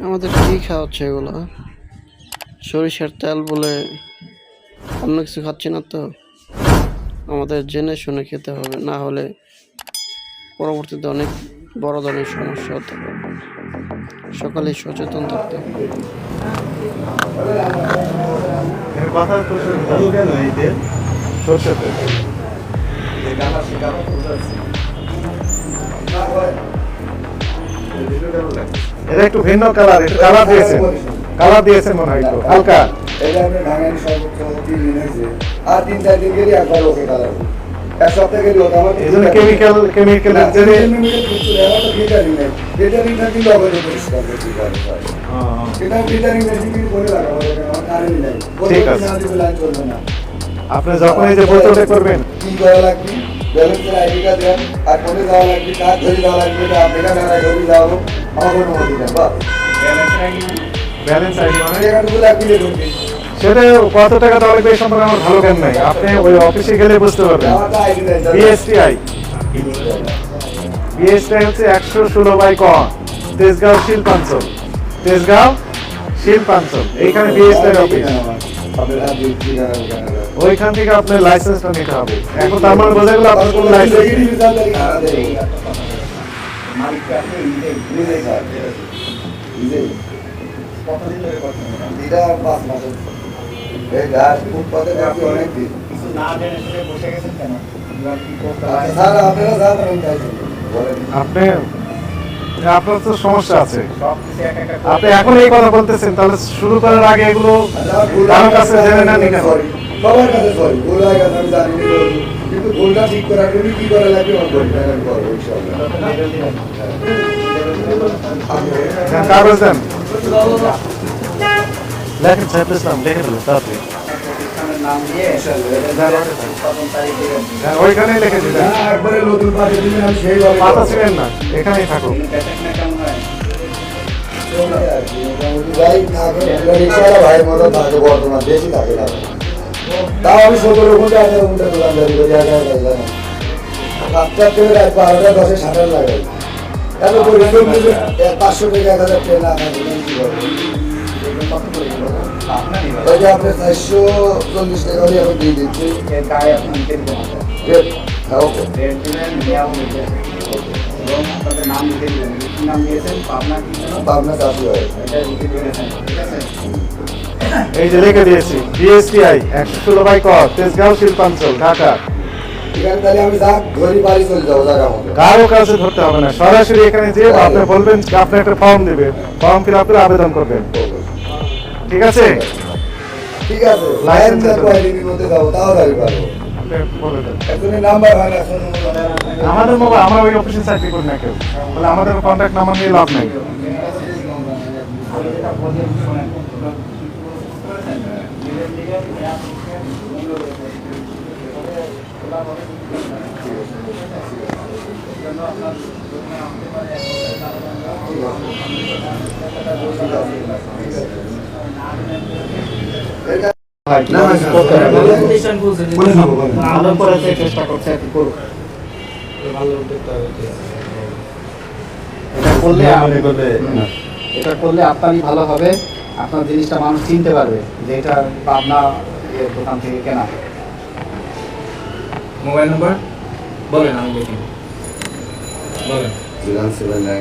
আমাদের কি খাওয়াচ্ছে এগুলো? সরিষার তেল বলে অন্য কিছু খাচ্ছি না তো। আমাদের জেনে শুনে খেতে হবে, না হলে পরবর্তীতে অনেক বড় ধরনের সমস্যা হতে পারে। সকালেই সচেতন থাকতে হবে। এটা একটু ভিন্ন কালার, একটু কালার দিয়েছেন মনে হয়, একটু হালকা। এটা আপনি ভাঙেন সর্বোচ্চ 3 দিন হয়েছে, আর 3-4 দিন গেলে একবার ওকে কালার হবে। এক সপ্তাহ গেলে ওটা আমার এই জন্য কেমিক্যাল জেনে ফিল্টারিং নেই, ফিল্টারিংটা কিন্তু অবৈধ পরিষ্কার করতে পারে। এটা ফিল্টারিং মেশিন করে লাগাবো, আমার কারেন্ট নেই, ঠিক আছে। না দিলে লাইন চলবে না। আপনি যখন এই যে বোতলটা করবেন, কি করা লাগবে, ব্যালেন্সের আইডিটা দেন, আর কোনে যাওয়া লাগবে, কাজ ধরে যাওয়া লাগবে, এটা আপনি কাছে ধরে যাবো, আমার অনুমতি দেন। বাস ব্যালেন্স আইডি মানে টাকাটুকু লাগবে ঢুকে সেটা কত টাকা দেওয়া লাগবে এই সম্পর্কে আমার ভালো জ্ঞান নাই। আপনি ওই অফিসে গেলে বুঝতে পারবেন। আমার আইডি দেন। বিএসটিআই হচ্ছে 116 ক, তেজগাঁও শিল্পাঞ্চল, এইখানে বিএসটিআই অফিস। ওইখান থেকে আপনার লাইসেন্সটা নিতে হবে। এখন তার মানে বোঝা গেল আপনার কোন লাইসেন্স নেই। আপনার তো সমস্যা আছে। আপনি এখন এই কথা বলতেছেন, তাহলে শুরু করার আগে এগুলো কারোর কাছে জেনে না নিতে হবে। সবার কাছে সরি, ভুল হয়ে গেছে, আমি জানি না, কিন্তু ভুলটা ঠিক করার জন্য কি করা লাগবে আমি করবো ইনশাআল্লাহ। কাগজ দেন, লেখেন সাহেব ইসলাম, লিখে দিল তাড়াতাড়ি। ওইখানেই লিখে দিলেন, একবারে নতুন পাঠিয়ে দিলেন, আমি সেইভাবে পাতা ছিলেন না, এখানেই থাকুক। ভাইয়ের মতো থাকে, বর্তমান বেশি থাকে না। তাও আমি 17 ঘন্টা 18 ঘন্টা দোকানদারি করি, 7টা থেকে রাত 12টা 10-এ শাটার লাগাই। এত পরিশ্রম করে 500 টাকা 1000 টাকা না থাকে কি করবো? ওই যে আপনার 440 টাকা হলে এখন দিয়ে দিচ্ছি। হ্যাঁ, ওকে। পাবনা চাষি হয়। এই যে লিখে দিয়েছি, বিএসটিআই 116 ক, তেজগাঁও শিল্পাঞ্চল, ঢাকা। এখানে তাহলে আমি যা ধরি বাড়ি চলে যাবো জায়গা মতো। কারো কাছে ধরতে হবে না, সরাসরি এখানে যে আপনি বলবেন, আপনি একটা ফর্ম দিবে, ফর্ম ফিল আপ করে আবেদন করবেন। ঠিক আছে, ঠিক আছে, লাইসেন্স কোয়ালিটির মধ্যে যাবো, তাও দাবি পারবো। এখনই নাম্বার হয় না, আমাদের মোবাইল, আমরা ওই অফিসে চাকরি করি না কেউ, বলে আমাদের কন্ট্যাক্ট নাম্বার নিয়ে লাভ নেই। এটা করলে আপনারই ভালো হবে, আপনার জিনিসটা মানুষ চিনতে পারবে যে এটা পাবনা দোকান থেকে কেনা। মোবাইল নাম্বার বলেন, আমি দেখি বলেন। 079